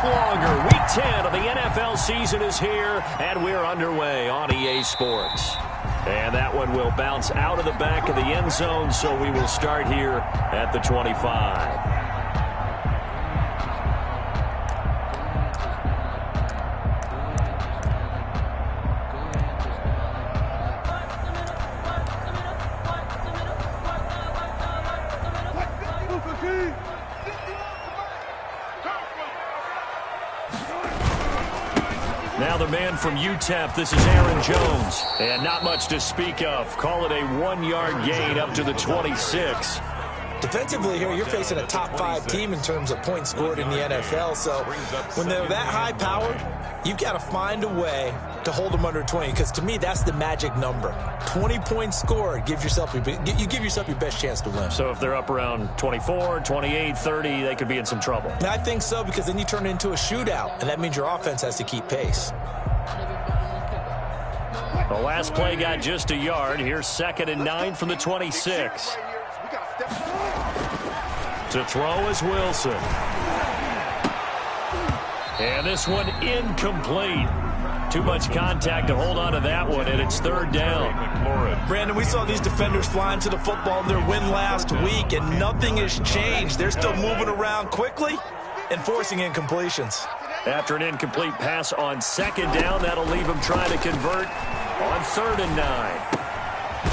longer. Week 10 of the NFL season is here, and we're underway on EA Sports. And that one will bounce out of the back of the end zone, so we will start here at the 25. Now the man from UTEP, this is Aaron Jones. And not much to speak of. Call it a 1-yard gain up to the 26. Defensively here, you're facing a top 5 team in terms of points scored in the NFL. So when they're that high-powered, you've got to find a way to hold them under 20. Because to me, that's the magic number. 20 points scored, you give yourself your best chance to win. So if they're up around 24, 28, 30, they could be in some trouble. And I think so, because then you turn it into a shootout, and that means your offense has to keep pace. The last play got just a yard. Here's 2nd and 9 from the 26. To throw is Wilson. And this one incomplete. Too much contact to hold on to that one, and it's 3rd down. Brandon, we saw these defenders flying to the football in their win last week, and nothing has changed. They're still moving around quickly and forcing incompletions. After an incomplete pass on 2nd down, that'll leave them trying to convert on 3rd and 9.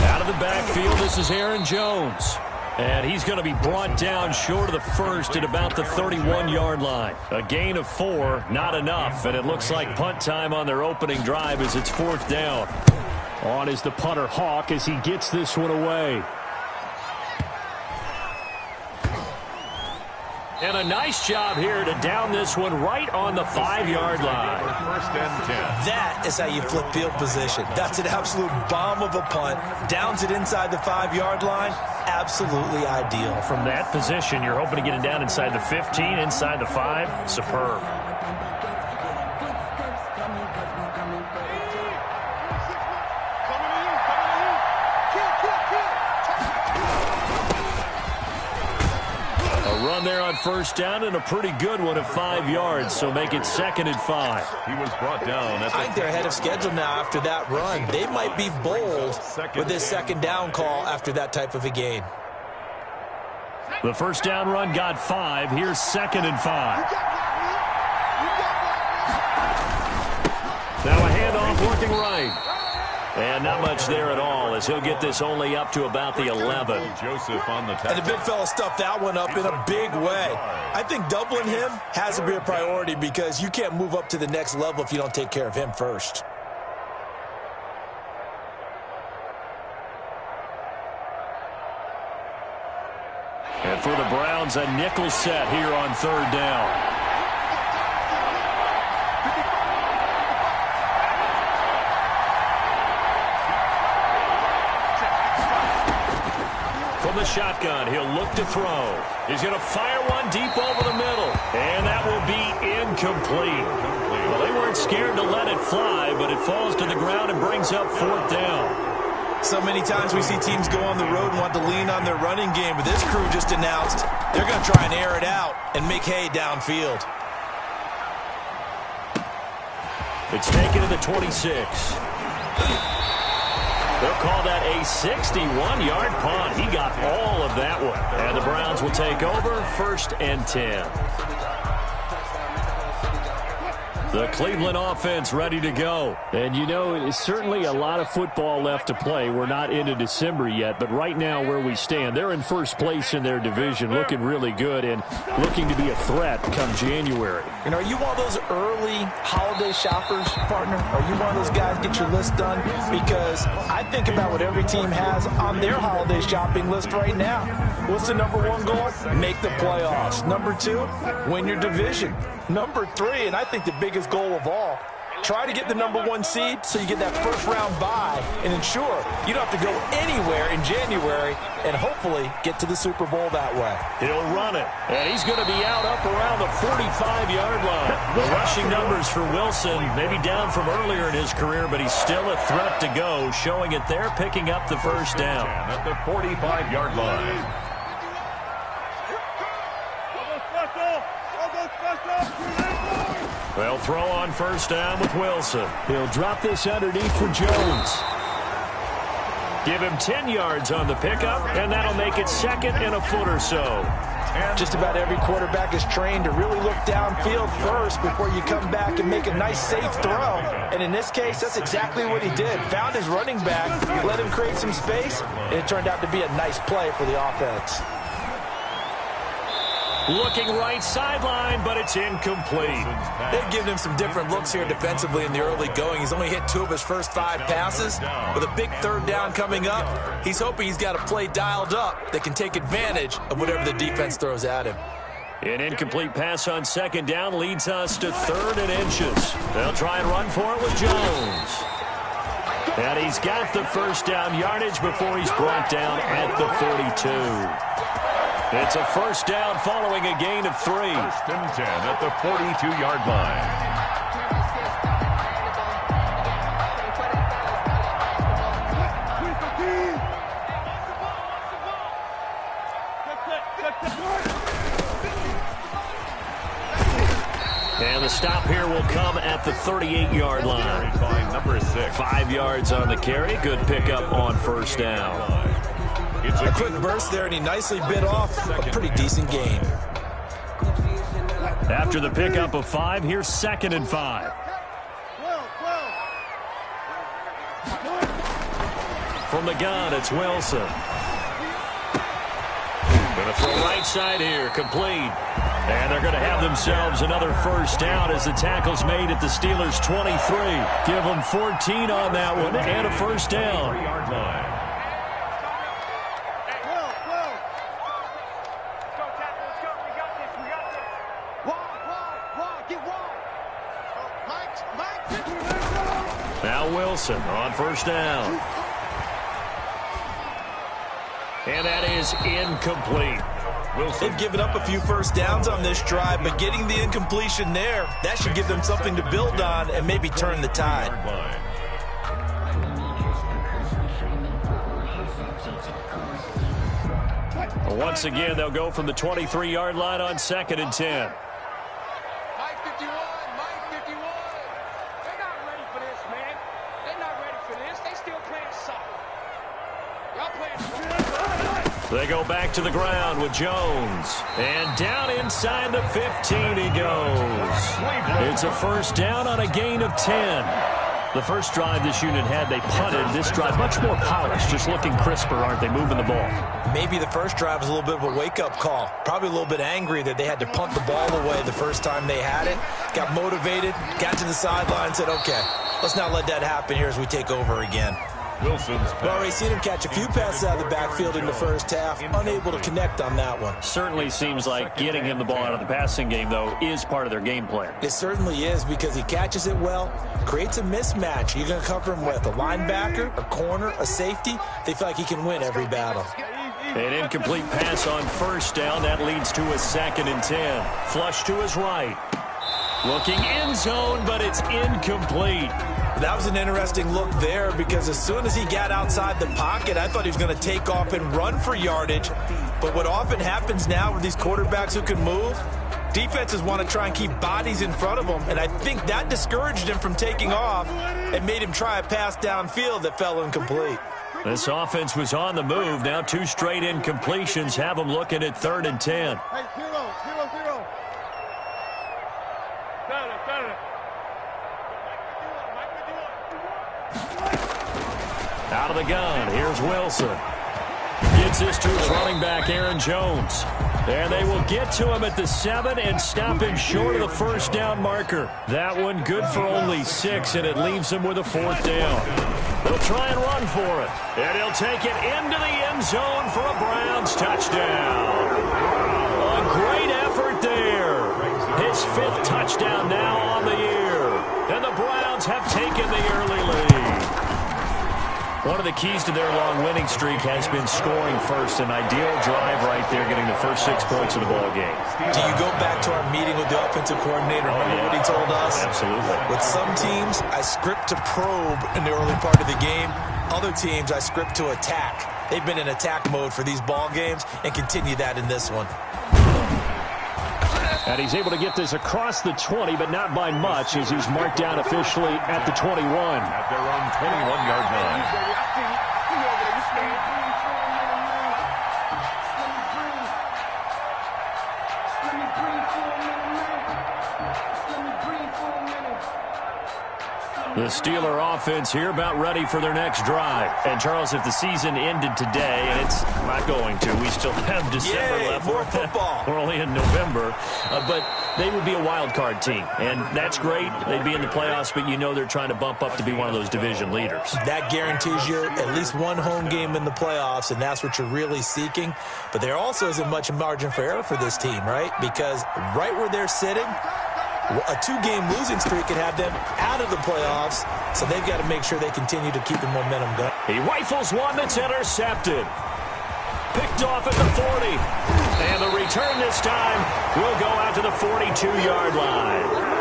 Out of the backfield, this is Aaron Jones. And he's going to be brought down short of the first at about the 31-yard line. A gain of 4, not enough, and it looks like punt time on their opening drive as it's 4th down. On is the punter Hawk as he gets this one away. And a nice job here to down this one right on the 5-yard line. 1st and 10. That is how you flip field position. That's an absolute bomb of a punt. Downs it inside the 5-yard line. Absolutely ideal. From that position, you're hoping to get it down inside the 15, inside the 5. Superb. Run there on 1st down, and a pretty good one at 5 yards, so make it 2nd and 5. He was brought down. I think they're ahead of schedule now after that run. They might be bold with this 2nd down call after that type of a gain. The 1st down run got 5. Here's 2nd and 5. Now a handoff working right. And not much there at all as he'll get this only up to about the 11. Joseph on the tackle. And the big fella stuffed that one up in a big way. I think doubling him has to be a priority because you can't move up to the next level if you don't take care of him first. And for the Browns, a nickel set here on 3rd down. From the shotgun, he'll look to throw. He's going to fire one deep over the middle. And that will be incomplete. Well, they weren't scared to let it fly, but it falls to the ground and brings up 4th down. So many times we see teams go on the road and want to lean on their running game, but this crew just announced they're going to try and air it out and make hay downfield. It's taken to the 26. They'll call that a 61-yard punt. He got all of that one. And the Browns will take over 1st and 10. The Cleveland offense ready to go. And, you know, it's certainly a lot of football left to play. We're not into December yet, but right now where we stand, they're in 1st place in their division, looking really good and looking to be a threat come January. You know, are you one of those early holiday shoppers, partner? Are you one of those guys get your list done? Because I think about what every team has on their holiday shopping list right now. What's the #1 goal? Make the playoffs. #2, win your division. #3, and I think the biggest goal of all, try to get the #1 seed so you get that 1st round bye and ensure you don't have to go anywhere in January and hopefully get to the Super Bowl that way. He'll run it, and he's going to be out up around the 45-yard line. The rushing numbers for Wilson, maybe down from earlier in his career, but he's still a threat to go, showing it there, picking up the 1st down. At the 45-yard line. They'll throw on first down with Wilson. He'll drop this underneath for Jones. Give him 10 yards on the pickup, and that'll make it second and a foot or so. Just about every quarterback is trained to really look downfield first before you come back and make a nice, safe throw. And in this case, that's exactly what he did. Found his running back, let him create some space, and it turned out to be a nice play for the offense. Looking right sideline, but it's incomplete. They've given him some different looks here defensively in the early going. He's only hit 2 of his first 5 passes. With a big third down coming up, he's hoping he's got a play dialed up that can take advantage of whatever the defense throws at him. An incomplete pass on second down leads us to 3rd and inches. They'll try and run for it with Jones. And he's got the first down yardage before he's brought down at the 42. It's a first down following a gain of 3. 1st and 10 at the 42-yard line. And the stop here will come at the 38-yard line. By number 6. 5 yards on the carry. Good pickup on first down. It's a quick burst there, and he nicely bit off a pretty decent gain. After the pickup of 5, here's 2nd and 5. From the gun, it's Wilson. Going to throw right side here, complete. And they're going to have themselves another first down as the tackle's made at the Steelers' 23. Give them 14 on that one and a first down. 3-yard line. Now Wilson on first down. And that is incomplete. Wilson. They've given up a few first downs on this drive, but getting the incompletion there, that should give them something to build on and maybe turn the tide. Once again, they'll go from the 23-yard line on 2nd and 10. They go back to the ground with Jones. And down inside the 15 he goes. It's a first down on a gain of 10. The first drive this unit had, they punted. This drive, much more polished, just looking crisper, aren't they, moving the ball? Maybe the first drive was a little bit of a wake-up call. Probably a little bit angry that they had to punt the ball away the first time they had it. Got motivated, got to the sideline, and said, okay, let's not let that happen here as we take over again. We've already seen him catch a few passes out of the backfield in the first half, unable to connect on that one. Certainly seems like getting him the ball out of the passing game, though, is part of their game plan. It certainly is because he catches it well, creates a mismatch. You're going to cover him with a linebacker, a corner, a safety. They feel like he can win every battle. An incomplete pass on first down. That leads to a 2nd and 10. Flush to his right. Looking end zone, but it's incomplete. That was an interesting look there because as soon as he got outside the pocket, I thought he was going to take off and run for yardage. But what often happens now with these quarterbacks who can move, defenses want to try and keep bodies in front of them, and I think that discouraged him from taking off and made him try a pass downfield that fell incomplete. This offense was on the move. Now 2 straight incompletions have them looking at 3rd and 10. Hey, 0, 0, 0. Out of the gun, here's Wilson. Gets this to his running back, Aaron Jones. And they will get to him at the 7 and stop him short of the first down marker. That one good for only 6, and it leaves him with a 4th down. They'll try and run for it. And he'll take it into the end zone for a Browns touchdown. A great effort there. His 5th touchdown now on the year. And the Browns have taken the early lead. One of the keys to their long winning streak has been scoring first. An ideal drive right there, getting the first 6 points of the ball game. Do you go back to our meeting with the offensive coordinator? Remember what he told us? Absolutely. With some teams, I script to probe in the early part of the game. Other teams, I script to attack. They've been in attack mode for these ball games and continue that in this one. And he's able to get this across the 20, but not by much, as he's marked down officially at the 21. At their own 21-yard line. The Steeler offense here about ready for their next drive. And, Charles, if the season ended today, and it's not going to, we still have December left. More football. We're only in November. But they would be a wild card team. And that's great. They'd be in the playoffs, but you know they're trying to bump up to be one of those division leaders. That guarantees you at least one home game in the playoffs, and that's what you're really seeking. But there also isn't much margin for error for this team, right? Because right where they're sitting, a 2-game losing streak could have them out of the playoffs, so they've got to make sure they continue to keep the momentum going. He rifles one that's intercepted. Picked off at the 40. And the return this time will go out to the 42-yard line.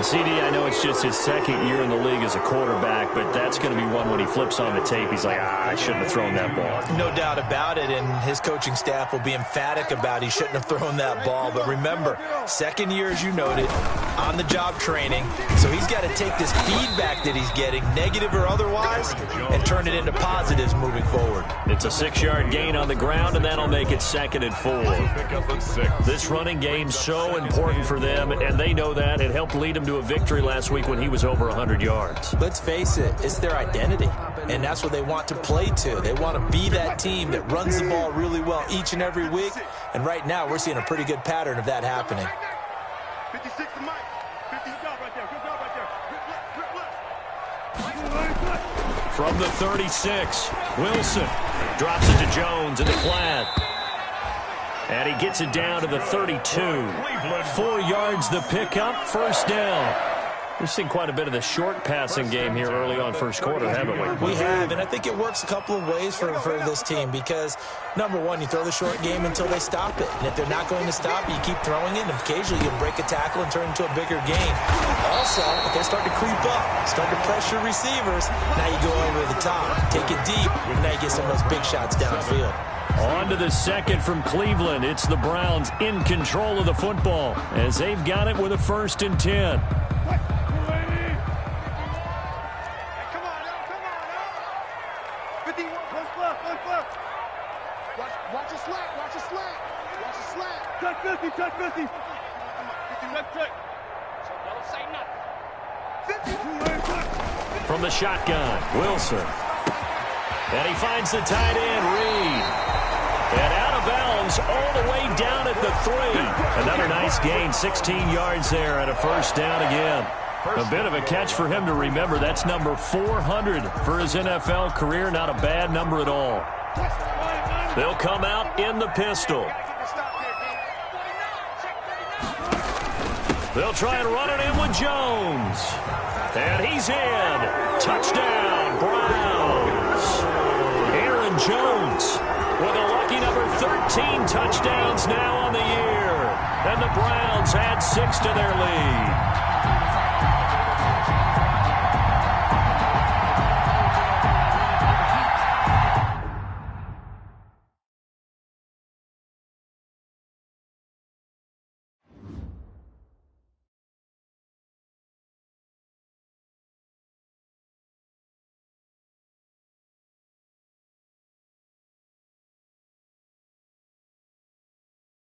CD, I know it's just his second year in the league as a quarterback, but that's going to be one when he flips on the tape. He's like, I shouldn't have thrown that ball. No doubt about it, and his coaching staff will be emphatic about he shouldn't have thrown that ball. But remember, second year, as you noted, on-the-job training. So he's got to take this feedback that he's getting, negative or otherwise, and turn it into positives moving forward. It's a 6-yard gain on the ground, and that'll make it 2nd and 4. This running game's so important for them, and they know that. It helped lead them to a victory last week when he was over 100 yards. Let's face it, it's their identity, and that's what they want to play to. They want to be that team that runs the ball really well each and every week, and right now we're seeing a pretty good pattern of that happening. 56 to Mike. 50, good job right there. Good job right there. From the 36, Wilson drops it to Jones in the flat. And he gets it down to the 32. 4 yards the pickup, first down. We've seen quite a bit of the short passing game here early on first quarter, haven't we? We have, and I think it works a couple of ways for this team because, number one, you throw the short game until they stop it. And if they're not going to stop it, you keep throwing it, and occasionally you break a tackle and turn it into a bigger gain. Also, if they start to creep up, start to pressure receivers, now you go over the top, take it deep, and now you get some of those big shots downfield. On to the second from Cleveland. It's the Browns in control of the football as they've got it with a 1st and 10. Watch a slant. Watch a slant. Watch a slant. Touch 50. Touch 50. Check. Don't say nothing. 50. From the shotgun, Wilson. And he finds the tight end, Reed. And out of bounds all the way down at the 3. Another nice gain, 16 yards there and a first down again. A bit of a catch for him to remember. That's number 400 for his NFL career. Not a bad number at all. They'll come out in the pistol. They'll try and run it in with Jones. And he's in. Touchdown, Browns. Aaron Jones with a lucky number 13 touchdowns now on the year. And the Browns add 6 to their lead.